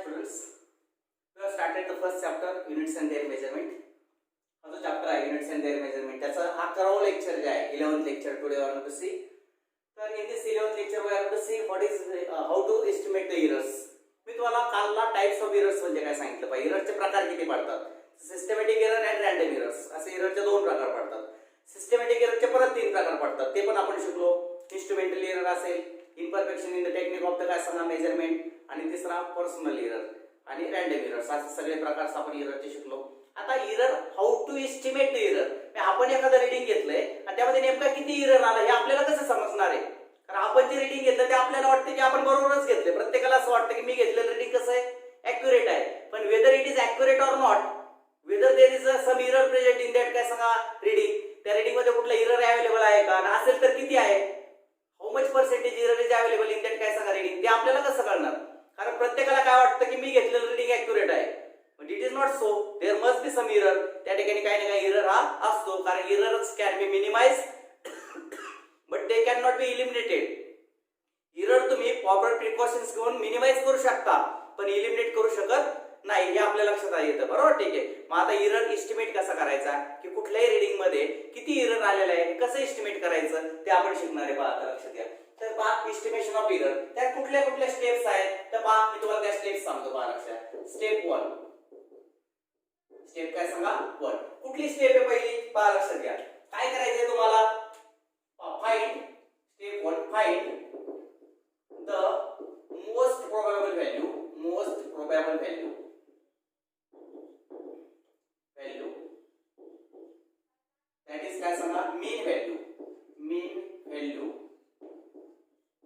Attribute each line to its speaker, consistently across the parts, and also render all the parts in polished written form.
Speaker 1: students, we have started the first chapter, units and their measurement. हा जो chapter आहे units and their measurement, त्याचा 11वा lecture जे आहे 11th lecture today we are going to see. तर in this 11th lecture we are going to see what is how to estimate the errors. मी तुम्हाला कालला types of errors म्हणजे काय सांगितलं पाहिजे, एररचे प्रकार किती पडतात. सिस्टमॅटिक एरर आणि रँडम एरर्स असे एररचे दोन प्रकार पडतात. सिस्टमॅटिक एररचे परत तीन प्रकार पडतात, ते पण आपण शिकलो. इन्स्ट्रुमेंटल एरर असेल, imperfection in the technique of the काय सांगा मेजरमेंट, आणि तिसरा पर्सनल एरर आणि रँडम एरर्स असे सगळे प्रकार आपण एररचे शिकलो. आता error how to estimate the error, आपण एखादं रीडिंग घेतलंय आणि त्यामध्ये नेमका किती एरर आला हे आपल्याला कसं समजणार आहे. कारण आपण जे रीडिंग घेतलं ते आपल्याला वाटतं की आपण बरोबरच घेतले, प्रत्येकाला असं वाटतं की मी घेतलेलं रीडिंग कसं आहे ॲक्युरेट आहे. पण whether it is accurate or not, whether there is some error present in that काय सांगा रीडिंग, त्या रीडिंग मध्ये कुठला एरर अवेलेबल आहे का, असेल तर किती आहे, how much percentage error is available in that काय सांगा रीडिंग, ते आपल्याला कसं कळणार. कारण प्रत्येकाला काय वाटतं की मी घेतलेलं रीडिंग ॲक्युरेट आहे, पण it is not so, there must be some error. त्या ठिकाणी काही ना काही एरर हा असतो, कारण errors can be minimize but they can not be eliminated. Error तुम्ही प्रॉपर प्रिकॉशन्स घेऊन मिनिमाइज करू शकता, पण इलिमिनेट करू शकत नाही, हे आपल्या लक्षात येतं. बरोबर, ठीक आहे. मग आता एरर एस्टिमेट कसा करायचा, की कुठल्याही रीडिंग मध्ये किती एरर आलेला आहे कसं एस्टिमेट करायचं ते आपण शिकणार आहे. पहा आता लक्षात घ्या. तर पहा एस्टिमेशन ऑफ एरर, त्यात कुठल्या कुठल्या स्टेप्स आहेत तर पहा मी तुम्हाला त्या स्टेप्स सांगतो. पहा लक्षात, स्टेप 1, स्टेप काय सांगा 1. कुठली स्टेप आहे पहिली, पहा लक्षात घ्या. काय करायचंय तुम्हाला, find step 1, find the most प्रोबॅबल value, most प्रोबॅबल value that is काय सांगा mean value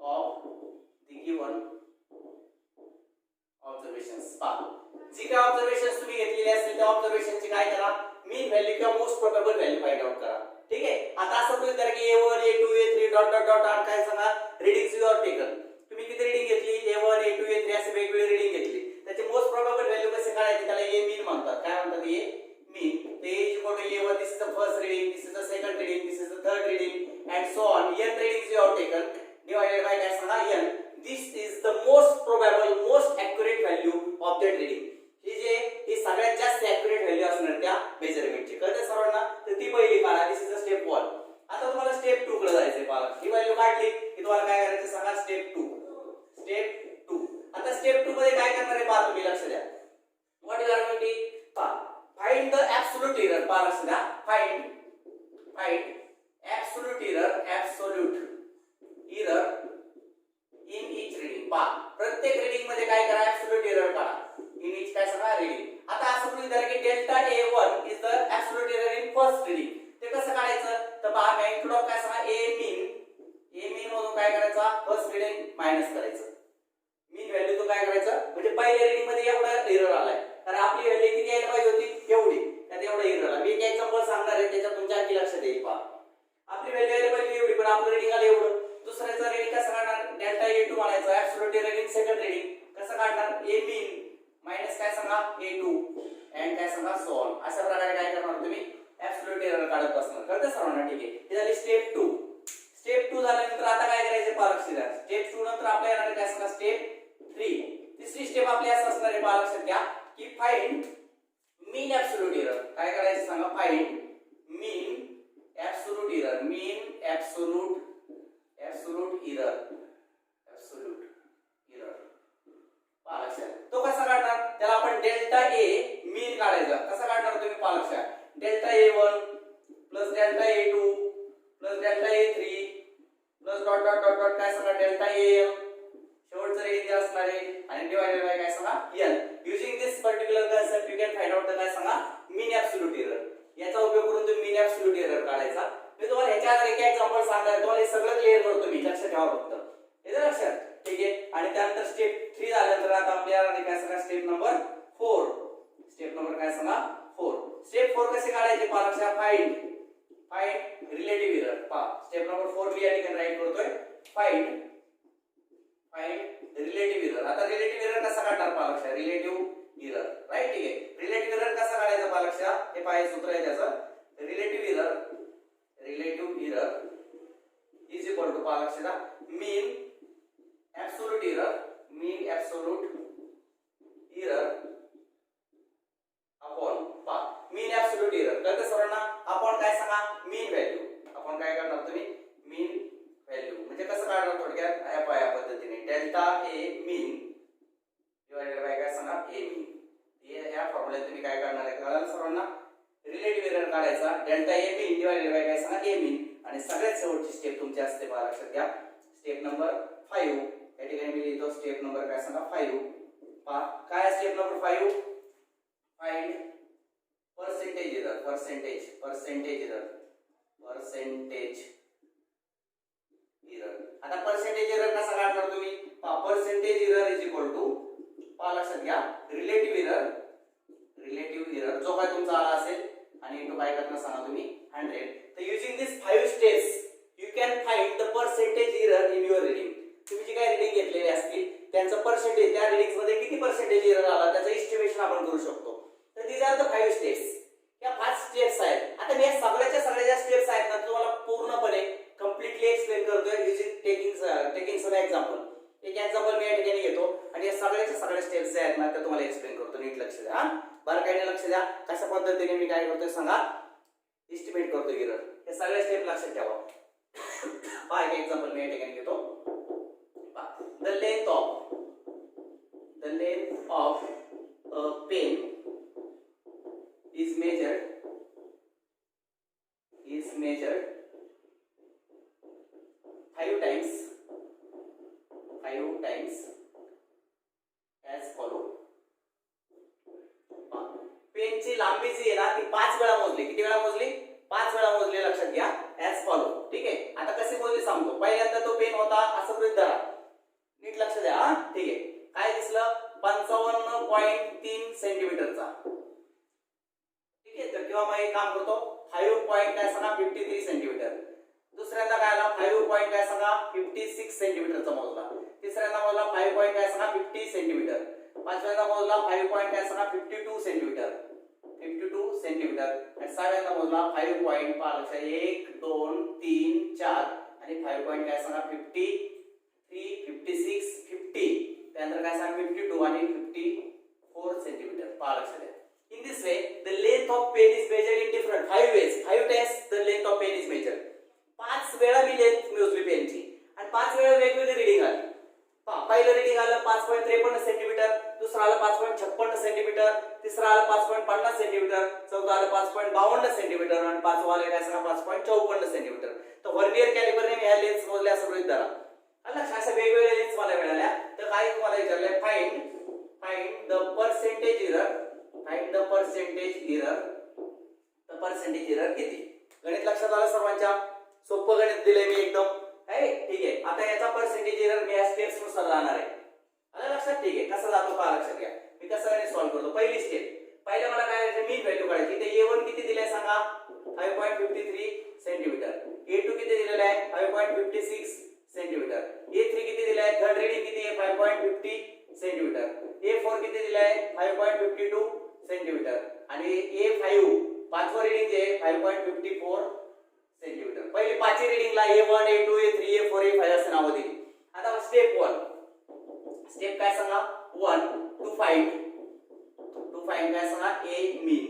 Speaker 1: of the given observations. पहा जी काय ऑब्झर्वेशन्स तुम्ही घेतलेली असतील त्या ऑब्झर्वेशनची काय करा मीन व्हॅल्यू किंवा मोस्ट प्रोबॅबल व्हॅल्यू फाइंड आउट करा. ठीक आहे. आता असं तुम्ही करा की A1 A2 A3 dot dot dot काय सांगा रीडिंग्स यू आर टेकन. तुम्ही किती रीडिंग घेतली, A1 A2 A3 असे वेगवेगळे रीडिंग घेतली, त्याचे मोस्ट प्रोबॅबल व्हॅल्यू कसे काढायचे, त्याला A मीन म्हणतात. काय म्हणतात A mean. A is equal to A1, this is the first reading, this is the second reading, this is the third reading, and so on. N readings you have taken divided by काय सांगा N. This is the most probable, most accurate value of that reading. ही सगळ्यात जास्त accurate value असणार त्या मेजरमेंटची. कळते सर्वांना. तर ती पहिली काढा. This is the step 1. आता तुम्हाला स्टेप 2 कडे जायचंय. पहा ही व्हॅल्यू काढली की तुम्हाला काय करायचं सांगा स्टेप 2. स्टेप 2. आता स्टेप 2 मध्ये काय करणार आहे पहा तुम्ही लक्ष द्या. What is are going to पहा find the absolute error. पहा लक्ष द्या. find absolute error in each reading. पहा प्रत्येक रीडिंग मध्ये काय करा absolute error काढा in each काय सांगा रीडिंग. आता असं गृहीत धरा की delta A1 is the absolute error in first reading. ते कसं काढायचं तर पहा मॅग्निट्यूड ऑफ काय सांगा A mean मधून काय करायचा फर्स्ट रीडिंग मायनस करायचं. मीन व्हॅल्यू तो काय करायचं म्हणजे पहिल्या रीडिंग मध्ये एवढा एरर आलाय, तर आपली व्हॅल्यू किती यायला पाहिजे होती एवढी, त्यात एवढा एरर आला. मी एक एक्झाम्पल सांगणार आहे त्याच्यात तुमच्या आणखी लक्षात येईल. पहा आपली व्हॅल्यू यायला पाहिजे एवढी, पण आपलं रीडिंग आलं एवढं. दुसऱ्याचा रीडिंग कसं काढणार, डेल्टा A2 म्हणायचं absolute error in second reading. कसं काढणार A mean मायनस काय सांगा A2 अँड काय सांगा सो ऑन. अशा प्रकारे काय करणार तुम्ही ऍब्सोल्यूट एरर काढत बसणार. कळतं सर्वांना. ठीक आहे. हे झाली स्टेप 2. स्टेप 2 झाल्यानंतर आता काय करायचं पहा लक्षात द्या. स्टेप 2 नंतर आपल्याला येणार काय सांगा स्टेप 3. तिसरी स्टेप आपली असं असणार आहे पहा लक्षात घ्या की फाइंड मीन ऍब्सोल्यूट एरर. काय करायचं सांगा फाइंड मीन ऍब्सोल्यूट एरर. मीन ऍब्सोल्यूट एरर पहा लक्षात. तो कसा काढणार, त्याला आपण डेल्टा A मीन काढायचा. कसा काढणार तुम्ही पहा लक्षात. Delta A1 plus delta A2 plus delta A3 plus dot dot dot dot काय सांगा डेल्टा AM शेवटचं रीडिंग असणार आहे आणि डिवाइडेड बाय काय सांगा N. Using this particular concept you can find out the काय सांगा मीन ऍब्सोल्यूट एरर. याचा उपयोग करून तुम्ही मीन ऍब्सोल्यूट एरर काढायचा. मी तुम्हाला ह्याच्या आधी एक एक्झाम्पल सांगणार आहे, तुम्हाला हे सगळं क्लिअर करतो मी, लक्षात ठेवा फक्त. येतं लक्षात. ठीक आहे. आणि त्यानंतर स्टेप 3 झाल्यानंतर आता आपल्याला काय सांगा स्टेप नंबर 4. स्टेप नंबर काय सांगा 4. स्टेप 4 कसे काढायचे पहा लक्षात. Find relative error. पहा स्टेप नंबर 4 मी या ठिकाणी राईट करतोय. Find relative error. आता रिलेटिव्ह एरर कसा काढणार पहा लक्षात. Relative error right. ठीक आहे. रिलेटिव्ह एरर कसा काढायचा पहा लक्षात. हे पहा सूत्र आहे त्याचं. Relative error is equal to पहा लक्षात mean absolute a mean divided by काय सांगा ए मीन. या फॉर्म्युल्यात तुम्ही काय करणार आहे कळलं सर्वांना. रिलेटिव्ह एरर काढायचा delta A mean divided by काय सांगा ए मीन. आणि सगळ्यात शेवटची स्टेप तुमची असते बघा लक्षात घ्या. स्टेप नंबर 5 या ठिकाणी मी लिहितो स्टेप नंबर काय सांगा 5. पहा काय step number 5 find percentage error. Percentage error. आता पर्सेंटेज एरर कसा काढणार तुम्ही. Percentage error is equal to पहा लक्षात घ्या रिलेटिव्ह एरर जो काय तुमचा आला असेल आणि इंटू काय करणार सांगा तुम्ही 100. तर using this 5 steps you can find the percentage error in your reading. तुम्ही जी काय रीडिंग घेतलेली असतील त्यांचं पर्सेंटेज त्या रीडिंग्स मध्ये किती पर्सेंटेज एरर आला त्याचं एस्टिमेशन आपण करू शकतो. तर दीज आर द 5 स्टेप्स. या 5 स्टेप्स आहेत. आता मी या सगळ्या ज्या स्टेप्स आहेत ना तुम्हाला पूर्णपणे कंप्लीटली एक्सप्लेन करतोय युजिंग टेकिंग सम एक्झाम्पल. एक एक्झाम्पल मी या ठिकाणी घेतो आणि या सगळ्या स्टेप्स आहेत ना त्या तुम्हाला एक्सप्लेन करतो. नीट लक्ष द्या. बारकाईने लक्ष द्या कशा पद्धतीने मी काय करतोय सांगा एस्टिमेट करतो एरर. हे सगळे स्टेप लक्षात ठेवा. पहा एक एक्झाम्पल मी या ठिकाणी घेतो. The length of a pen is measured 5 times as follow. पेनची लांबी जी आहे ना ती 5 वेळा मोजली. किती वेळा मोजली 5 वेळा मोजली लक्षात घ्या as follow. ठीक आहे. आता कसे मोजली सांगतो. पहिल्यांदा तो पेन होता असं गृहीत धरा. नीट लक्ष द्या. ठीक आहे. काय दिसलं 55.3 सेंटीमीटरचा. ठीक आहे. तर किंवा मग एक काम करतो 5 पॉइंट काय सांगा 53 सेंटीमीटर. दुसऱ्यांदा काय आला 5 पॉइंट काय सांगा 56 सेंटीमीटरचा मोजला. तिसऱ्यांदा मोजला 5 पॉइंट काय सांगा 50 सेंटीमीटर. पाचव्यांदा मोजला 5 पॉइंट काय सांगा 52 सेंटीमीटर. आणि सहाव्यांदा मोजला 5 पॉइंट 1 2 3 4 आणि 5 पॉइंट काय सांगा 53 56 50. त्यानंतर काय सांगा 52 आणि 54 सेंटीमीटर. पहा लक्षात द्या. In this way, the length of pen is measured in different 5 ways. 5 times the length of pen is measured. 5 वेळा मी लेंथ मोजली पेनची आणि 5 वेळा वेगवेगळी रीडिंग आली. पहिलं रीडिंग आलं 5.53 सेंटीमीटर, दुसरं आलं 5.56 सेंटीमीटर, तिसरं आलं 5.50 सेंटीमीटर, चौथं आलं 5.52 सेंटीमीटर आणि पाचवं आलं काय सांगा 5.54 सेंटीमीटर. तर व्हर्नियर कॅलिपरने मी ह्या लेन्स मोजल्या असं गृहीत धरा. लक्षात अशा वेगवेगळ्या लेन्स मला मिळाल्या. तर काय तुम्हाला विचारलंय फाइंड द पर्सेंटेज एरर किती. गणित लक्षात आलं सर्वांच्या. सोपं गणित दिलंय मी एकदम. आहे ठीक आहे. आता याचा पर्सेंटेज एरर मी या स्टेप्स नुसार जाणार आहे. आलं लक्षात. ठीक आहे. कसं जातो पहा लक्षात घ्या. मी कसं गणित सॉल्व्ह करतो. पहिली स्टेप पहिलं मला काय करायचं मीन व्हॅल्यू काढायची. ते A1 किती दिलंय सांगा 5.53 सेंटीमीटर. A2 किती दिलेलं आहे 5.56 सेंटीमीटर. A3 किती दिलाय थर्ड रीडिंग किती आहे 5.50 सेंटीमीटर. A4 किती दिलाय 5.52 सेंटीमीटर आणि A5 पाचवं रीडिंग जे 5.54 सेंटीमीटर. पहिली पाचवी रीडिंगला A1 A2 A3 A4 A5 असे नाव दिली. आता स्टेप 1 स्टेप काय सांगा 1 टू फाइंड काय सांगा A मीन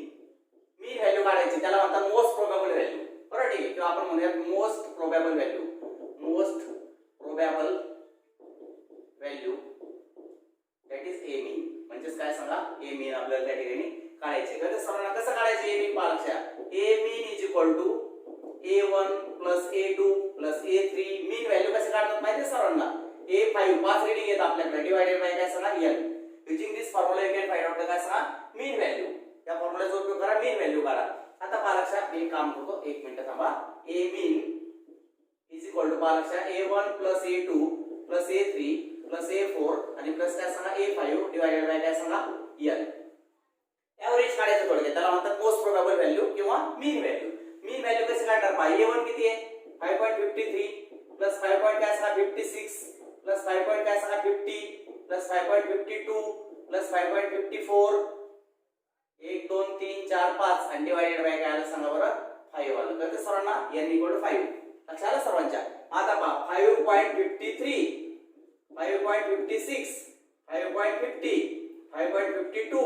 Speaker 1: व्हॅल्यू काढायची. त्याला म्हणतात मोस्ट प्रोबॅबल व्हॅल्यू. बरोबर ठीक आहे. किंवा आपण म्हणूया most प्रोबॅबल value that is A मीन. म्हणजेच काय सांगा A मीन आपल्याला त्या ठिकाणी काढायचे. तर सर्वांना कसं काढायचं A मीन पहा लक्षात. A mean is equal to A1 plus A2 plus A3. Mean value कसे काढतात माहिती आहे सर्वांना. A5 पाच रीडिंग येत आपल्याकडे डिवाइडेड बाय काय सांगा L. Using this formula you can find out the काय सांगा मीन व्हॅल्यू. या फॉर्म्युलाचा उपयोग करा मीन व्हॅल्यू काढा. आता पहा लक्षात मी काम करतो. एक मिनिट थांबा. A mean is equal to पहा लक्षात A1 plus A2 plus A3 plus A4 आणि प्लस काय सांगा A5 डिवाइडेड बाय काय सांगा L. एव्हरेज काढायचं थोडक्यात. त्याला म्हणतात मोस्ट प्रोबॅबल व्हॅल्यू किंवा मीन व्हॅल्यू. मीन व्हॅल्यू कसे काढणार पहा. A1 किती आहे 5.53 प्लस 5. काय सांगा 56 प्लस 5. काय सांगा 50 प्लस 5.52 प्लस 5.54 1 2 3 4 5 आणि डिवाइडेड बाय काय आलं सांगा बरं 5 आलं. तर ते सर्वांना n = 5 लक्षात आलं सर्वांच्या. आता पहा 5.53 5.56 5.50 5.52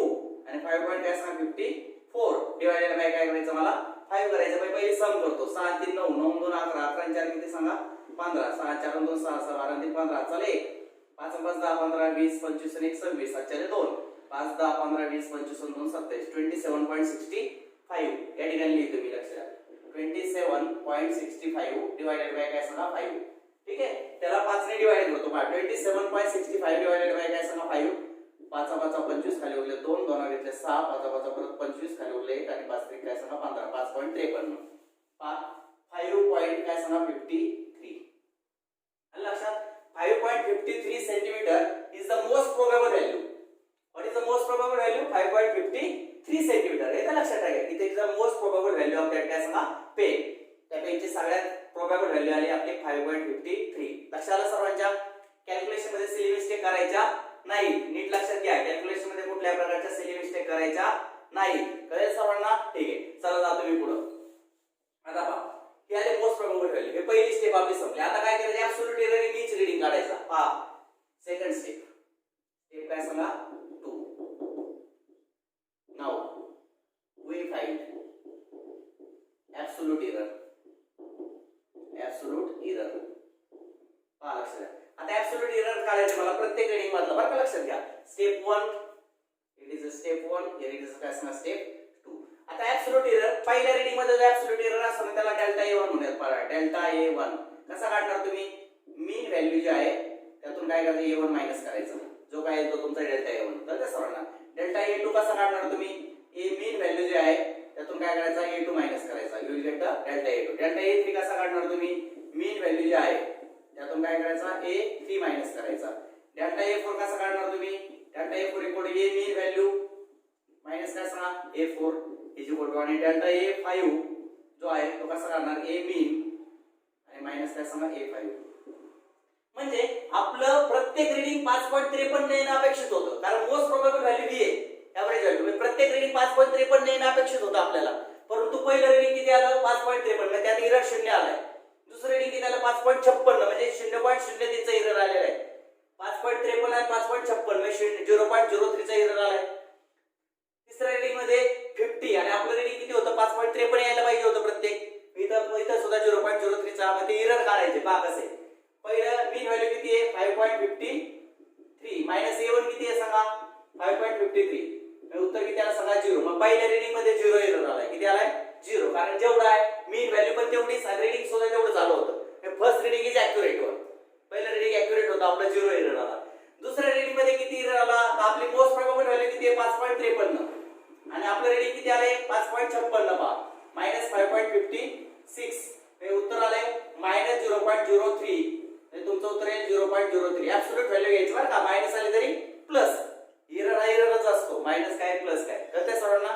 Speaker 1: आणि 5. काय सांगा 54 डिवाइडेड बाय काय करायचं मला 5 करायचं. पहिले सम करतो. 6 3 9 9 2 11 11 4 किती सांगा 15 6 4 2 6 6 12 3 15 चल 1 5 5 10 15 20 25 आणि 1 26 आचार्य 2 5 10 15 20 25 आणि 2 27 27.65 या ठिकाणी लिहितो मी लक्षात 27.65 डिवाइडेड बाय काय सांगा 5 ठीक आहे त्याला 5 ने डिवाइड करतो पहा 27.65 डिवाइडेड बाय काय सांगा 5 5 5 25 खाली उरले 2 2 घेतले 6 5 5 परत 25 खाली उरले 1 आणि 5 3 काय सांगा 15 5.53 5 पॉइंट काय सांगा 53 आणि लक्षात 5.53 centimetre is the most probable value what is the most probable value 5.53 centimetre हे तर लक्षात ठेवा इथे is the most probable value of that काय सांगा पेन त्या पेनची सगळ्यात प्रोबेबल व्हॅल्यू आली आपली 5.53 लक्षात आलं सर्वांच्या कॅल्क्युलेशन मध्ये सिली मिस्टेक करायच्या नाही नीट लक्षात घ्या कॅल्क्युलेशन मध्ये कुठल्याही प्रकारच्या सिली मिस्टेक करायच्या नाही कळेल सर्वांना ठीक आहे चला जातो मी पुढे आता पहा हे आले मोस्ट प्रोबेबल व्हॅल्यू हे पहिली स्टेप आपली संपली आता काय करायचं absolute error in each reading काढायचा पहा सेकंड स्टेप काय सांगा 2 now we find absolute error पहा लक्षात आता ऍब्सोल्यूट एरर काढायचं मला प्रत्येक रीडिंग मधलं बरं का लक्षात घ्या step 1 it is a step 1 here it is काय सांगा स्टेप 2 आता ऍब्सोल्यूट एरर पहिल्या रीडिंग मध्ये जो ऍब्सोल्यूट एरर असतो ना त्याला डेल्टा A1 म्हणूयात पहा डेल्टा A1 कसा काढणार तुम्ही मीन व्हॅल्यू जी आहे त्यातून काय करायचं A1 मायनस करायचं जो काय येतो तुमचा डेल्टा A1 तर ते सर्वांना डेल्टा A2 कसा काढणार तुम्ही ए मीन व्हॅल्यू जी आहे त्यातून काय करायचं A2 मायनस करायचा you will get delta A2 delta A3 कसा काढणार तुम्ही मीन व्हॅल्यू जी आहे त्यातून काय करायचा A3 मायनस करायचा डेल्टा A4 कसा काढणार तुम्ही delta A4 equal to A mean value minus काय सांगा A4 इज इक्वल टू आणि डेल्टा A5 जो आहे तो कसा काढणार A मीन आणि मायनस काय सांगा A5 म्हणजे आपलं प्रत्येक रीडिंग 5.53 येणं अपेक्षित होतं कारण मोस्ट प्रोबेबल व्हॅल्यू ही आहे एव्हरेज व्हॅल्यू प्रत्येक रीडिंग 5.53 येणं अपेक्षित होतं आपल्याला परंतु पहिलं रीडिंग किती आलं 5.53 म्हणजे त्यात एरर 0 आलाय दुसरं रीडिंग किती आलं 5.56 म्हणजे 0.03 चा एरर आलेला आहे 5.53 आणि 5.56 म्हणजे 0.03 चा एरर आलाय तिसऱ्या रीडिंग मध्ये 50 आणि आपलं रीडिंग किती होतं 5.53 यायला पाहिजे होतं प्रत्येक इथं सुद्धा 0.03 चा मग ते एरर काढायचे पहा कसे पहिलं मीन व्हॅल्यू किती आहे 5.53 मायनस A1 किती आहे सांगा 5.53 उत्तर किती आलं सांगा 0 मग पहिल्या रीडिंग मध्ये 0 एरर आलाय किती आलाय 0 कारण जेवढा आहे मीन व्हॅल्यू पण तेवढीच आणि रीडिंग सुद्धा तेवढं झालं होतं first reading is accurate one पहिलं रीडिंग ॲक्युरेट होतं आपलं 0 एरर आला दुसऱ्या रीडिंग मध्ये किती एरर आला तर आपली मोस्ट प्रोबेबल व्हॅल्यू किती आहे 5.53 आणि आपलं रीडिंग किती आले 5.56 पहा मायनस 5.56 हे उत्तर आले मायनस 0.03 तुमचं उत्तर आहे 0.03 ऍब्सोल्यूट व्हॅल्यू घ्यायची बरं का मायनस आले तरी प्लस एरर हा एररच असतो मायनस काय प्लस काय कळतंय सर्वांना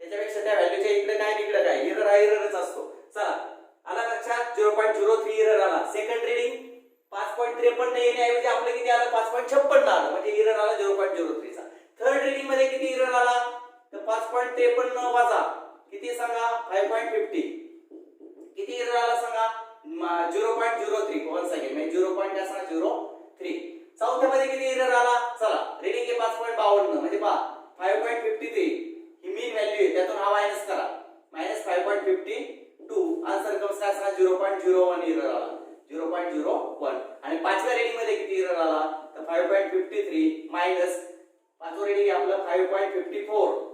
Speaker 1: त्याच्यापेक्षा त्या व्हॅल्यूच्या इकडे काय इकडे काय एरर हा एररच असतो चला आला लक्षात 0.03 एरर आला सेकंड रीडिंग 5.53 येण्याऐवजी आपलं किती आलं 5.56 आलं म्हणजे एरर आला 0.03 चा थर्ड रीडिंग मध्ये किती एरर आला तर 5.53 वाजा किती सांगा 5.50 किती एरर आला सांगा 0.03 वन सेकंड म्हणजे 0.03 चौथ्या मध्ये किती एरर आला चला रीडिंग आहे 5.52 म्हणजे पहा 5.53 ही मीन व्हॅल्यू आहे त्यातून हा मायनस करा मायनस 5.52 आन्सर कम्स काय सांगा 0.01 एरर आला 0.01 आणि पाचव्या रीडिंग मध्ये किती एरर आला तर 5.53 मायनस पाचवं रीडिंग आपलं 5.54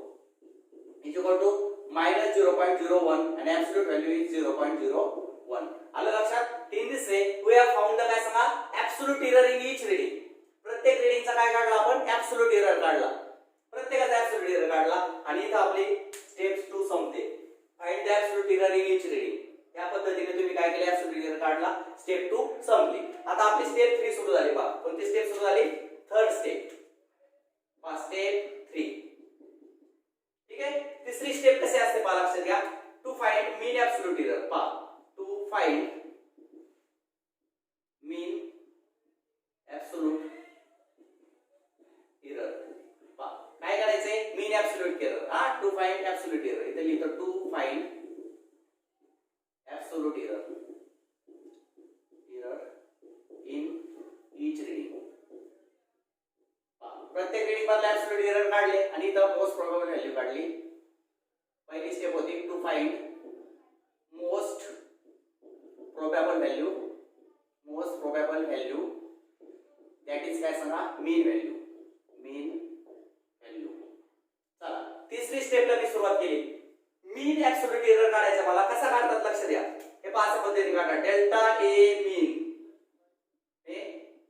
Speaker 1: is equal to minus 0.01 and absolute value is 0.01 आलं लक्षात in this way we have found the काय सांगा absolute error in each reading प्रत्येक रीडिंगचा काय काढला आपण ऍब्सोल्यूट एरर काढला प्रत्येकाचा ऍब्सोल्यूट एरर काढला आणि इथं आपली स्टेप्स 2 संपते find the absolute error in each reading या पद्धतीने तुम्ही काय केले ऍब्सोल्यूट एरर काढला स्टेप 2 संपली आता आपली स्टेप 3 सुरू झाली पहा कोणती स्टेप सुरू झाली थर्ड स्टेप पहा स्टेप 3 ठीक आहे तिसरी स्टेप कशी असते पहा लक्षात घ्या to find mean absolute error पहा to find mean absolute error पहा काय करायचंय mean absolute error to find absolute error इथे लिहितो to find absolute error in each reading प्रत्येक रीडिंग मधला ऍब्सोल्यूट एरर काढले आणि इथं मोस्ट प्रोबेबल व्हॅल्यू काढली पहिली स्टेप होती to find most probable value that is काय सांगा मीन व्हॅल्यू. मीन व्हॅल्यू. चला तिसरी स्टेपला मी सुरुवात केली. मीन ऍब्सोल्यूट एरर काढायचा मला. कसा काढतात लक्ष द्या. हे पाच पद्धतीने काढा. Delta A mean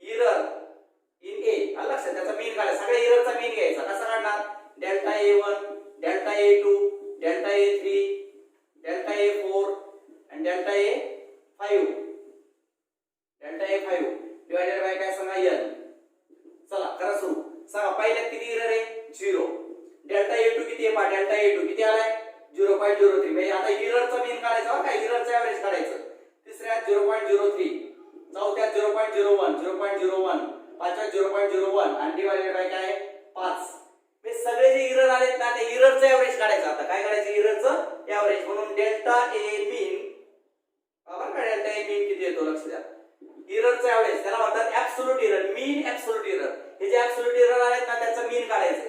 Speaker 1: error in a. लक्षात त्याचा मीन काढायचा. सगळ्या एररचा मीन घ्यायचा. कसा काढणार. Delta A1, delta A2, delta A3, delta A4 आणि delta A5. Delta A5 divided by काय सांगा n. चला करा सुरू. सांगा पहिल्यात किती एरर आहे 0. डेल्टा A2 किती आहे पहा. डेल्टा A2 किती आलाय 0.03. म्हणजे आता एररचा मीन काढायचा. काय एररचा एव्हरेज काढायचं. तिसऱ्यात 0.03, चौथ्यात 0.01, 0.01, पाचव्यात 0.01 आणि डिवाइडेड बाय काय 5. हे सगळे जे एरर आलेत ना ते एररचं एव्हरेज काढायचं. आता काय करायचं एररचं एव्हरेज. म्हणून डेल्टा ए मीन बरोबर का. डेल्टा ए मीन किती येतो लक्ष द्या. एररचं एव्हरेज त्याला म्हणतात ऍब्सोल्यूट एरर. मीन ऍब्सोल्यूट एरर. हे जे ऍब्सोल्यूट एरर आहेत ना त्याचं मीन काढायचं.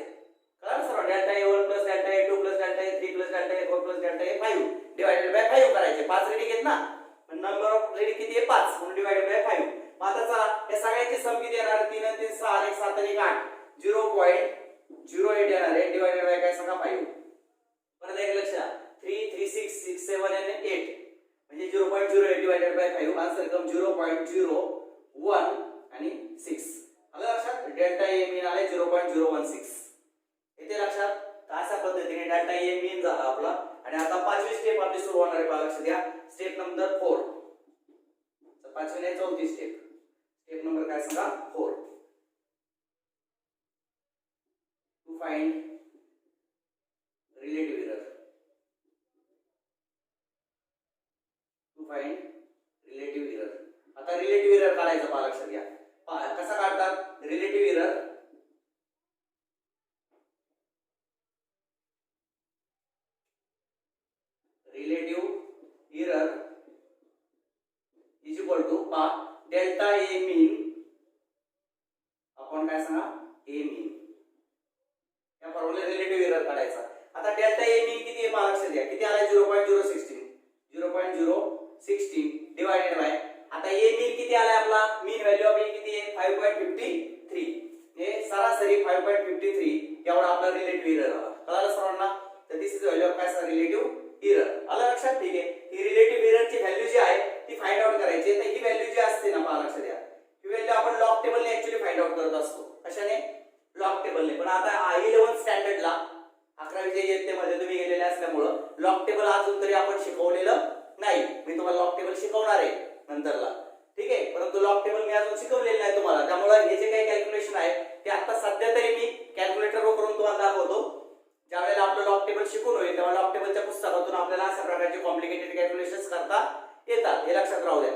Speaker 1: कळलं सर्व. Delta A1 plus delta A2 plus delta A3 plus delta A4 plus delta A5 divided bye 5 करायचे. 5 रेडिंग आहेत ना. नंबर ऑफ रेडिंग किती आहे 5 म्हणून डिवाइडेड बाय 5. आता चला या सगळ्याची सम किती येणार. 3 आणि 3 6 आणि 7 आणि 8 0.08 येणार आहे डिवाइडेड बाय काय सांगा 5. परत एक लक्ष 3 3 6 6 7 आणि 8 म्हणजे 0.08 डिवाइडेड बाय 5. आन्सर कम 0.01 आणि 6. आलं लक्षात. डेल्टा ए मीन आले 0.016. येते लक्षात. अशा पद्धतीने डेल्टा ए मीन झाला आपला. आणि आता पाचवी स्टेप आपली सुरू होणार आहे. लक्ष द्या. Step number 4. पाचवी नाही चौथी स्टेप. स्टेप नंबर काय सांगा 4. To find relative error. To find relative error. आता रिलेटिव्ह एरर काढायचा पहा. लक्षात घ्या. कसा काढतात relative error. Relative error is equal to पहा डेल्टा ए मीन आपण काय सांगा ए मीन. या फॉर्म्युला रिलेटिव्ह एरर काढायचा. आता डेल्टा ए मीन किती आहे पहा. लक्षात घ्या. किती आलाय 0.016. 0.016 डिवाइडेड बाय आता ए मीन किती आलाय आपला. मीन व्हॅल्यू आपली किती आहे 5.53. हे सरासरी 5.53 एवढा आपला रिलेटिव्ह एरर आला. कळालं सर्वांना. तर दिस इज व्हॅल्यू ऑफ काय सांगा रिलेटिव्ह एरर. आलं लक्षात. ठीक आहे. ही रिलेटिव्ह एररची व्हॅल्यू जी आहे ती फाइंड आउट करायची. तर ही व्हॅल्यू जी असते ना पहा लक्षात द्या. ही व्हॅल्यू आपण लॉग टेबलने ऍक्च्युअली फाइंड आउट करत असतो. कशाने लॉग टेबलने. पण आता 11th स्टँडर्डला 11वीच्या इयत्तेमध्ये तुम्ही गेलेले असल्यामुळे लॉग टेबल अजून तरी आपण शिकवलेलं नाही. मी तुम्हाला लॉग टेबल शिकवणार आहे नंतरला. ठीक आहे. परंतु लॉग टेबल मी अजून शिकवलेलं नाही तुम्हाला. त्यामुळे हे जे काही कॅल्क्युलेशन आहे ते आता सध्या तरी मी कॅल्क्युलेटरवर करून तुम्हाला दाखवतो. ज्यावेळेला आपलं लॉग टेबल शिकून होईल तेव्हा लॉग टेबलच्या पुस्तकातून आपल्याला अशा प्रकारचे कॉम्प्लिकेटेड कॅल्क्युलेशन्स करता येतात. हे लक्षात राहू द्या.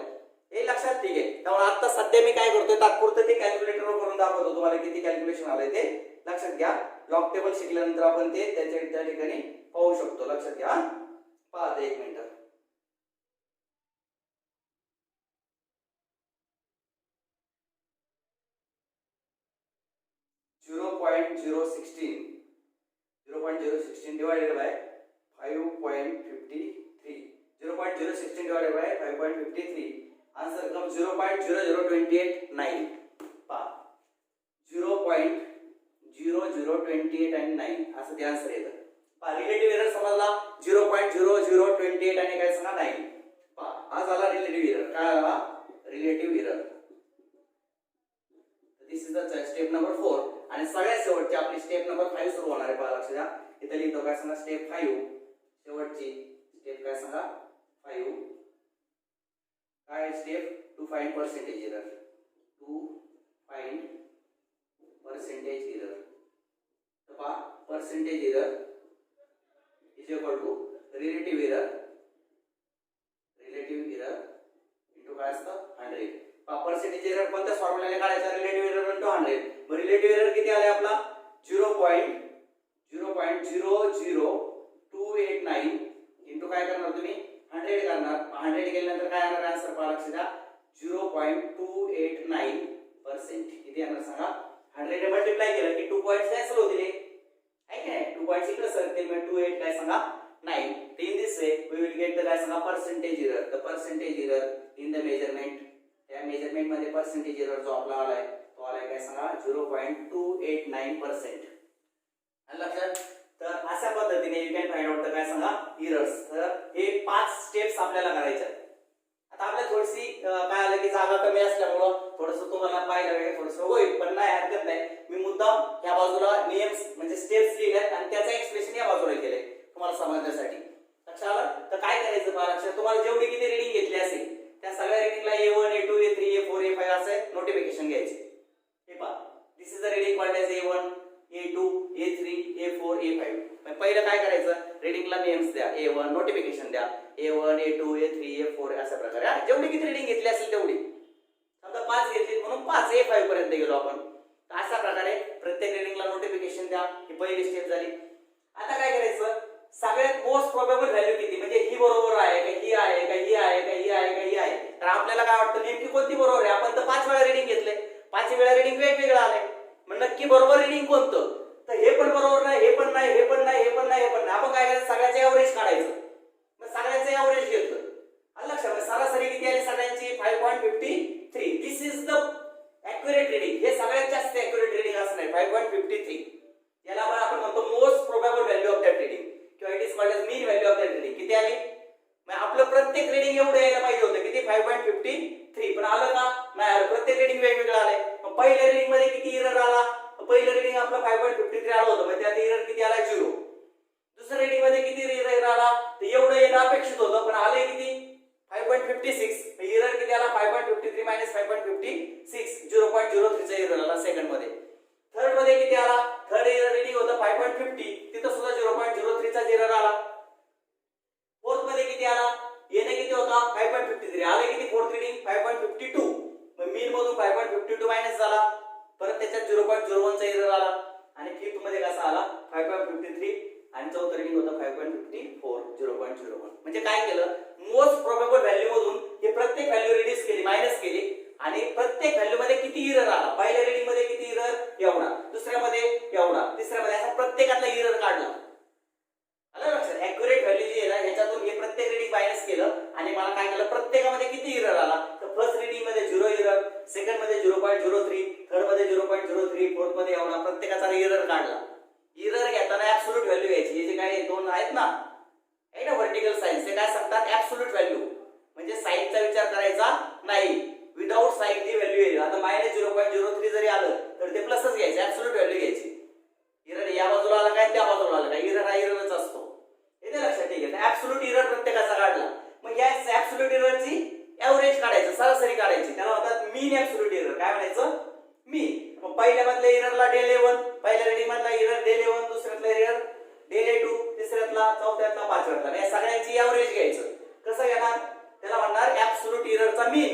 Speaker 1: हे लक्षात. ठीक आहे. त्यामुळे आता सध्या मी काय करतोय तात्पुरतं ते कॅल्क्युलेटरवर करून दाखवतो तुम्हाला किती कॅल्क्युलेशन आलंय ते लक्षात घ्या. लॉग टेबल शिकल्यानंतर आपण ते त्या ठिकाणी पाहू शकतो. लक्षात घ्या. पाहते एक minute. Divided by 5.53. 0.016 divided by 5.53. Answer comes 0.00289. पहा 0.0028 आणि 9 असं ते आन्सर येतं. पहा रिलेटिव्ह एरर समजला 0.0028 आणि काय सांगा 9. पहा हा झाला रिलेटिव्ह एरर. काय आला relative error. This is the step number 4. आणि सगळ्यात शेवटची आपली स्टेप नंबर 5 सुरू होणार आहे. पहा लक्ष द्या. इथे लिहितो काय सांगा स्टेप 5. शेवटची स्टेप काय सांगा 5. काय step to find percentage error. To find percentage error. तर पहा percentage error is equal to relative error. Relative error into काय असतं 100. पहा पर्सेंटेज एरर कोणत्या फॉर्म्युलाने काढायचा. Relative error into 100. मग रिलेटिव्ह एरर किती आले आपला 0.00289 इनटू काय करणार तुम्ही 100 करणार. 100 केल्यानंतर काय येणार आन्सर पहा लक्ष द्या 0.289%. किती येणार सांगा. 100 ने मल्टिप्लाय केलं की 2 पॉइंट्स कॅन्सल होतील. आहे की नाही. 2 पॉइंट्स इकडे सरतील म्हणजे 28 काय सांगा 9. In this way we will get the काय सांगा percentage error. The percentage error in the measurement. त्या मेजरमेंट मध्ये पर्सेंटेज एरर जो आपला आलाय तो आलाय काय सांगा 0.289%. लक्षात. तर अशा पद्धतीने यू कॅन फाइंड आउट काय सांगा इरर्स. तर हे 5 स्टेप्स आपल्याला करायचे आहेत. आता आपल्याला थोडीशी काय आलं की जागा कमी असल्यामुळं थोडंसं तुम्हाला पाहायला वेळ थोडंसं होईल, पण नाही हरकत नाही. मी मुद्दाम या बाजूला नियम म्हणजे स्टेप्स लिहिलेत आणि त्याचं एक्सप्लेनेशन या बाजूला केलंय तुम्हाला समजण्यासाठी. लक्षात आलं. तर काय करायचं पहा. लक्षात तुम्हाला जेवढी किती रीडिंग घेतली असेल त्या सगळ्या रीडिंगला A1 A2 A3 A4 A5 असं नोटिफिकेशन घ्यायचे. हे पहा, this is the reading called as A1 A2 A3 A4 A5. पहिलं काय करायचं, रीडिंगला नेम्स द्या, A1 नोटिफिकेशन द्या, A1 A2 A3 A4 अशा प्रकारे जेवढी किती रीडिंग घेतली असेल तेवढी. समजा 5 घेतली म्हणून 5 A5 पर्यंत गेलो आपण. अशा प्रकारे प्रत्येक रीडिंगला नोटिफिकेशन द्या. ही पहिली स्टेप झाली. आता काय करायचं, सगळ्यात मोस्ट प्रोबेबल व्हॅल्यू किती, म्हणजे ही बरोबर आहे का, ही आहे का, ही आहे का, ही आहे का, ही आहे. तर आपल्याला काय वाटतं नेमकी कोणती बरोबर आहे. आपण तर 5 वेळा रीडिंग घेतले, 5 वेळा रीडिंग वेगवेगळं आलंय. मग नक्की बरोबर रीडिंग कोणतं. तर हे पण बरोबर नाही, हे पण नाही, हे पण नाही, हे पण नाही, हे पण नाही. आपण काय करायचं, सगळ्याचे एव्हरेज काढायचं. मग सगळ्याचे एव्हरेज घेतलं. लक्षात. सरासरी किती आली सगळ्यांची 5.53. दिस इज द ॲक्युरेट रीडिंग. हे सगळ्यात जास्त ॲक्युरेट रीडिंग असणार आहे 5.53. याला आपण म्हणतो most probable value of that reading किंवा it is called as mean value of that reading. किती आली, मग आपलं प्रत्येक रीडिंग एवढं यायला पाहिजे होतं किती 5.53, पण आलं का नाही आलं. प्रत्येक रीडिंग वेगवेगळं आलंय. मग पहिल्या रीडिंग मध्ये किती एरर आला, पहिलं रीडिंग आपलं 5.53 आलं होतं, म्हणजे त्यात एरर किती आला 0. दुसऱ्या रीडिंग मध्ये किती एरर आला, तर एवढं येणं अपेक्षित होतं पण आलंय किती 5.56. एरर किती आला 5.53 - 5.56 0.03 चा एरर आला सेकंड मध्ये. थर्ड मध्ये किती आला, थर्ड एरर रीडिंग होतं 5.50, तिथं सुद्धा 0.03 चा एरर आला. फोर्थ मध्ये किती आला, येणे किती होता 5.53, आले किती फोर्थ रीडिंग 5.52. मग मीन मधून 5.52 मायनस झाला, परत त्याच्यात 0.01 चा एरर आला. आणि फिफ्थ मध्ये कसा आला 5.53 आणि चौथं रीडिंग होतं 5.54 0.01. म्हणजे काय केलं, मोस्ट प्रोबेबल व्हॅल्यू मधून हे प्रत्येक व्हॅल्यू रिड्यूस केली, मायनस केली आणि प्रत्येक व्हॅल्यू मध्ये किती एरर आला, पहिल्या रीडिंग मध्ये किती एरर एवढा, दुसऱ्या मध्ये एवढा, तिसऱ्या मध्ये असा प्रत्येकातला एरर काढला. आलं लक्षात. ॲक्युरेट व्हॅल्यू जी आहे ना ह्याच्यातून हे प्रत्येक रीडिंग मायनस केलं आणि मला काय केलं प्रत्येकामध्ये किती एरर आला. तर फर्स्ट रीडिंग मध्ये 0 एरर, सेकंड मध्ये 0.03, थर्ड मध्ये 0.03, फोर्थ मध्ये एवढा प्रत्येकाचा एरर काढला. एरर घेताना ऍब्सोल्यूट व्हॅल्यू घ्यायची. हे जे काही दोन आहेत ना आहे ना व्हर्टिकल साइन, ते काय सांगतात ऍब्सोल्यूट व्हॅल्यू, म्हणजे साइनचा विचार करायचा नाही. विदाउट साइन जी व्हॅल्यू येईल, आता -0.03 जरी आलं तर ते प्लसच घ्यायचं, ऍब्सोल्यूट व्हॅल्यू घ्यायची. एरर या बाजूला आला काय त्या बाजूला आला काय, एरर हा एररच असतो. हे लक्षात ठेवायचं. ऍब्सोल्यूट एरर प्रत्येकाचा काढला. मग या ऍब्सोल्यूट एररची एव्हरेज काढायचं, सरासरी काढायची. त्याला म्हणतात मीन ऍब्सोल्यूट एरर. काय म्हणायचं, मीन. मग पहिल्या मधल्या एररला डेल A1, पहिल्या रीडिंग मधला एरर डेल A1, दुसऱ्यातला एरर डेल A2, तिसऱ्यातला, चौथ्यातला, पाचव्यातला. या सगळ्यांची एव्हरेज घ्यायचं. कसं घेणार, त्याला म्हणणार ऍब्सोल्यूट एररचा मीन.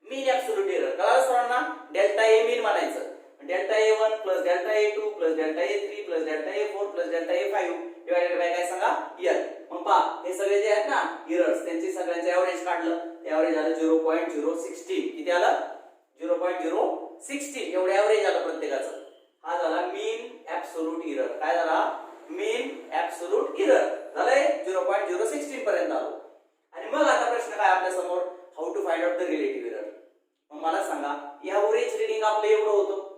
Speaker 1: मीन ऍब्सोल्यूट एरर कळालं सर्वांना. डेल्टा ए मीन म्हणायचं. Delta A1 plus delta A2 plus delta A3 plus delta A4 plus delta A5 divided by काय सांगा एल. मग पहा हे सगळे जे आहेत ना एरर्स त्यांची सगळ्यांचे एव्हरेज काढलं. एव्हरेज आलं 0.016. किती आलं 0.016 एवढं एव्हरेज आलं प्रत्येकाचं. हा झाला मीन ऍब्सोल्यूट एरर. काय झाला मीन ऍब्सोल्यूट एरर झालंय 0.016 पर्यंत आलो. आणि मग आता प्रश्न काय आपल्या समोर, how to find out the relative error. मग मला सांगा एव्हरेज रीडिंग आपलं एवढं होतं,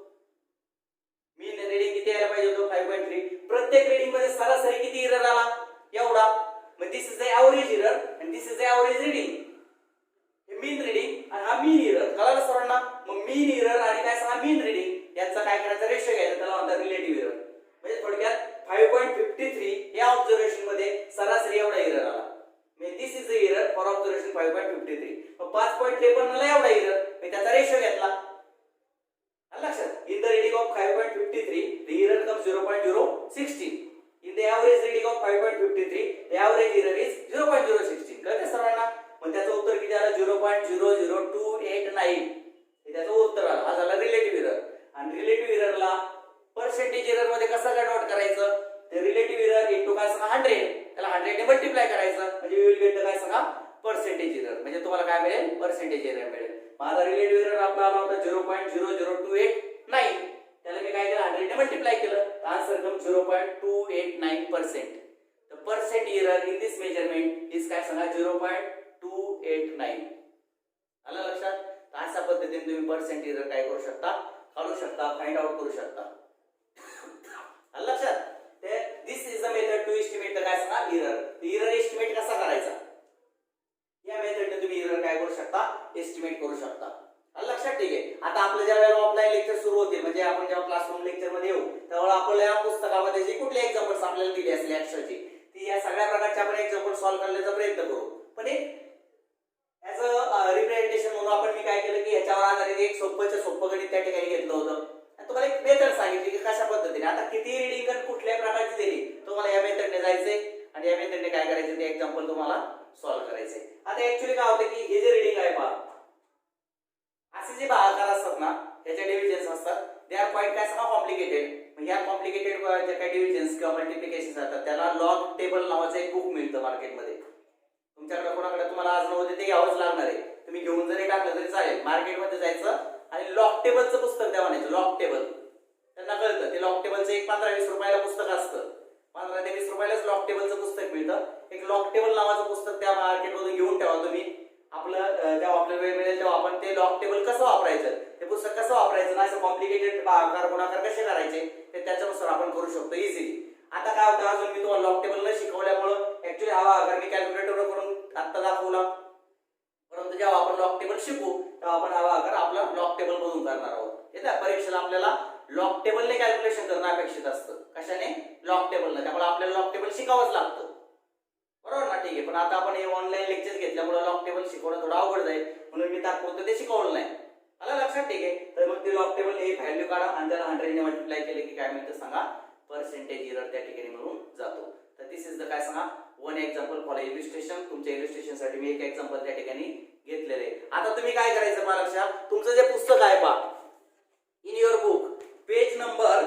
Speaker 1: मीन रीडिंग किती यायला पाहिजे होतं 5.3. प्रत्येक रीडिंग मध्ये सरासरी किती एरर आला एवढा. मग this is the average error and this is the average reading. हे मीन रीडिंग आणि हा मीन एरर कळालं सर्वांना. मग मीन एरर आणि काय सांगा मीन रीडिंग यांचा काय करायचा रेशो घ्यायचा, त्याला म्हणतात रिलेटिव्ह एरर. म्हणजे थोडक्यात 5.53 या ऑब्झर्वेशन मध्ये सरासरी एवढा एरर आला. म्हणजे this is the error for observation 5.53. मग 5.53 ला एवढा एरर, मी त्याचा रेशो घेतला. लक्षात. In the reading of 5.53 the error comes 0.016. in the average reading of 5.53 the average error is 0.016. कळते सर्वांना. मग त्याचं उत्तर किती आलं 0.00289. हे त्याचं उत्तर आलं. हा झाला रिलेटिव्ह एरर. आणि रिलेटिव्ह एररला पर्सेंटेज एरर मध्ये कसं कन्वर्ट करायचं, ते रिलेटिव्ह एरर इनटू काय सांगा 100, त्याला 100 ने मल्टिप्लाय करायचं म्हणजे वी विल गेट काय सांगा पर्सेंटेज एरर. म्हणजे तुम्हाला काय मिळेल पर्सेंटेज एरर मिळेल. माझा रिलेटिव्ह एरर आपला आला होता 0.00289. त्याला मी काय केलं 100 ने मल्टिप्लाय केलं, answer come 0.289%. The percent error in this measurement is काय सांगा 0.289. आलं लक्षात. अशा पद्धतीने तुम्ही पर्सेंट एरर काय करू शकता काढू शकता, फाइंड आउट करू शकता. लक्षात. ते this is the method to estimate the काय सांगा एरर. एरर एस्टिमेट कसा करायचा, या मेथडने तुम्ही एरर काय करू शकता, एस्टिमेट करू शकता. लक्षात. ठीक आहे. आता आपलं ज्या वेळेला ऑफलाईन लेक्चर सुरू होतील, म्हणजे आपण जेव्हा क्लासरूम लेक्चर मध्ये येऊ तेव्हा आपल्या पुस्तकामध्ये जे कुठले एक्झाम्पल्स आपल्याला दिले असले अक्षरची, ती या सगळ्या प्रकारचे आपण एक्झाम्पल सॉल्व्ह करण्याचा प्रयत्न करू. पण एक ऍज अ रिप्रेझेंटेशन म्हणून आपण मी काय केलं की ह्याच्यावर आधारित एक सोपं गणित त्या ठिकाणी घेतलं होतं आणि तुम्हाला एक मेथड सांगितली की कशा पद्धतीने. आता किती रीडिंग आणि कुठल्या प्रकारची दिली तुम्हाला या मेथडने जायचंय आणि या मेथडने काय करायचं ते एक्झाम्पल तुम्हाला सॉल्व्ह करायचंय. आता ऍक्च्युअली काय होतं की हे जे रीडिंग आहे पहा, असे जे भागाकार असतात ना त्याचे डिव्हिजन्स असतात, दे आर क्वाइट काय सांगा कॉम्प्लिकेटेड. म्हणजे या कॉम्प्लिकेटेड जे काही डिव्हिजन्स किंवा मल्टिप्लिकेशन्स असतात त्याला लॉग टेबल नावाचं एक बुक मिळतं मार्केटमध्ये. तुमच्याकडे कोणाकडे तुम्हाला आज नव्हते ते घ्यावंच लागणार आहे. तुम्ही घेऊन जरी टाकलं तरी चालेल. मार्केटमध्ये जायचं आणि लॉग टेबलचं पुस्तक द्या म्हणायचं. लॉग टेबल त्यांना कळतं ते लॉग टेबलचं एक 15-20 रुपयाला पुस्तक असतं. 15 ते 20 रुपयालाच लॉग टेबलचं पुस्तक मिळतं. एक लॉग टेबल नावाचं पुस्तक त्या मार्केटमधून घेऊन ठेवा तुम्ही. आपलं जेव्हा आपल्याला वेळ मिळेल तेव्हा आपण ते लॉग टेबल कसं वापरायचं, ते पुस्तक कसं वापरायचं ना, असं कॉम्प्लिकेटेड भागाकार गुणाकार कसे करायचे ते त्याच्यानुसार आपण करू शकतो इझिली. आता काय होतं, अजून मी तुम्हाला लॉग टेबल न शिकवल्यामुळं ऍक्च्युअली हा भागाकार मी कॅल्क्युलेटरवर करून आता दाखवला, परंतु जेव्हा आपण लॉग टेबल शिकू तेव्हा आपण हा भागाकार आपला लॉग टेबल मधून करणार आहोत. येतं परीक्षेला आपल्याला लॉग टेबलने कॅल्क्युलेशन करणं अपेक्षित असतं. कशाने, लॉग टेबलने. त्यामुळे आपल्याला लॉग टेबल शिकावंच लागतं, बरोबर ना. ठीक आहे. पण आता आपण हे ऑनलाईन लेक्चर घेतल्यामुळे लॉग टेबल शिकवणं थोडं अवघड जाईल म्हणून मी तात्पुरतं ते शिकवलं नाही. आलं लक्षात. ठीक आहे. तर मग ते लॉग टेबल हे व्हॅल्यू काढा आणि त्याला 100 ने मल्टिप्लाय केले की काय मिळतं सांगा, पर्सेंटेज एरर त्या ठिकाणी मिळून जातो. तर दिस इज द काय सांगा वन एक्झाम्पल फॉर इलस्ट्रेशन. तुमच्या इलस्ट्रेशन साठी मी एक एक्झाम्पल त्या ठिकाणी घेतलेले आहे. आता तुम्ही काय करायचं पहा लक्षात, तुमचं जे पुस्तक आहे पहा in your book page number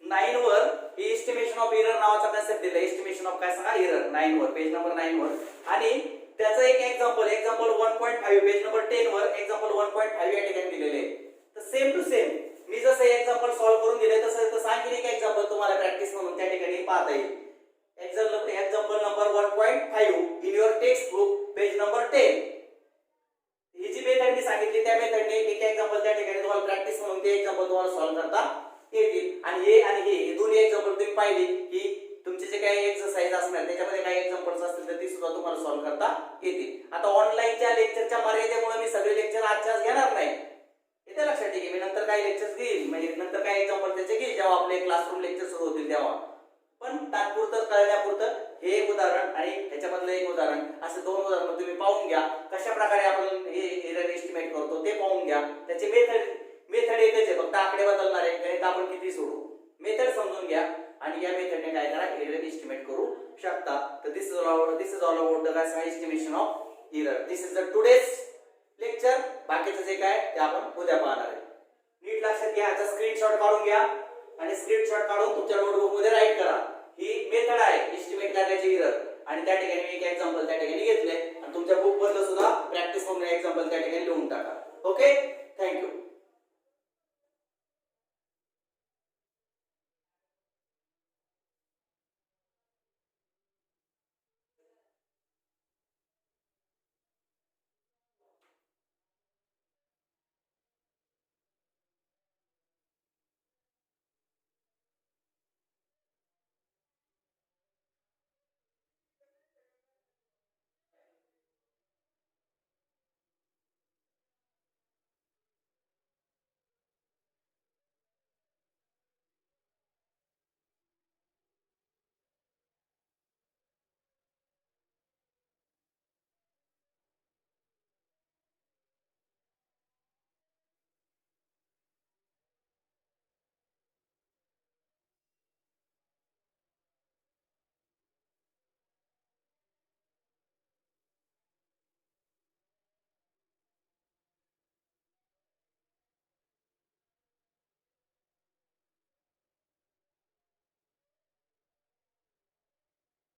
Speaker 1: 9 वर एस्टिमेशन ऑफ एरर नावाचा कन्सेप्ट दिला. एस्टिमेशन ऑफ काय सांगा एरर 9 वर, पेज नंबर 9 वर. आणि त्याचं एक एक्झाम्पल 1.5 पेज नंबर 10 वर एक्झाम्पल 1.5 या ठिकाणी दिलेले आहे. तर सेम टू सेम मी जसं एक्झाम्पल सॉल्व्ह करून दिले तसं आणखी एक एक्झाम्पल तुम्हाला प्रॅक्टिस म्हणून त्या ठिकाणी पाहता येईल. Example number 1.5 in your text book page number 10. ही जी मेथड मी सांगितली त्या मेथडने एक एक्झाम्पल त्या ठिकाणी तुम्हाला प्रॅक्टिस म्हणून ते एक्झाम्पल तुम्हाला सॉल्व्ह करता येतील. आणि हे दोन्ही एक्झाम्पल तुम्ही पाहिली की तुमचे जे काही एक्सरसाइज असणार त्याच्यामध्ये काही एक्झाम्पल्स असतील तर ती सुद्धा तुम्हाला सॉल्व्ह करता येतील. आता ऑनलाईनच्या लेक्चरच्या मर्यादेमुळे मी सगळे लेक्चर आजच्याच घेणार नाही, येते लक्षात. ठीक आहे. मी नंतर काही लेक्चर्स घेईल, म्हणजे नंतर काही एक्झाम्पल त्याचे घेईल जेव्हा आपले क्लासरूम लेक्चर सुरू होतील तेव्हा. पण तात्पुरतं कळण्यापुरतं हे एक उदाहरण आणि ह्याच्यामधलं एक उदाहरण, असे 2 उदाहरण तुम्ही पाहून घ्या. कशा प्रकारे आपण हे एरर एस्टिमेट करतो ते पाहून घ्या. त्याचे मेथड एकच आहे, फक्त आकडे बदलणार आहे. गणित आपण किती सोडू, मेथड समजून घ्या आणि या मेथडने काय करा एरर एस्टिमेट करू शकता. तर this is all about the estimation of error. This is the today's lecture. बाकीचं जे काय ते आपण उद्या पाहणार आहे. नीट लक्षात घ्या. याचा स्क्रीनशॉट काढून घ्या आणि स्क्रीनशॉट काढून तुमच्या नोटबुक मध्ये राईट करा. ही मेथड आहे एस्टिमेट करण्याची एरर आणि त्या ठिकाणी मी एक एक्झाम्पल त्या ठिकाणी घेतले आणि तुमच्या बुक मधलं सुद्धा प्रॅक्टिस म्हणून एक्झाम्पल त्या ठिकाणी लिहून टाका. ओके.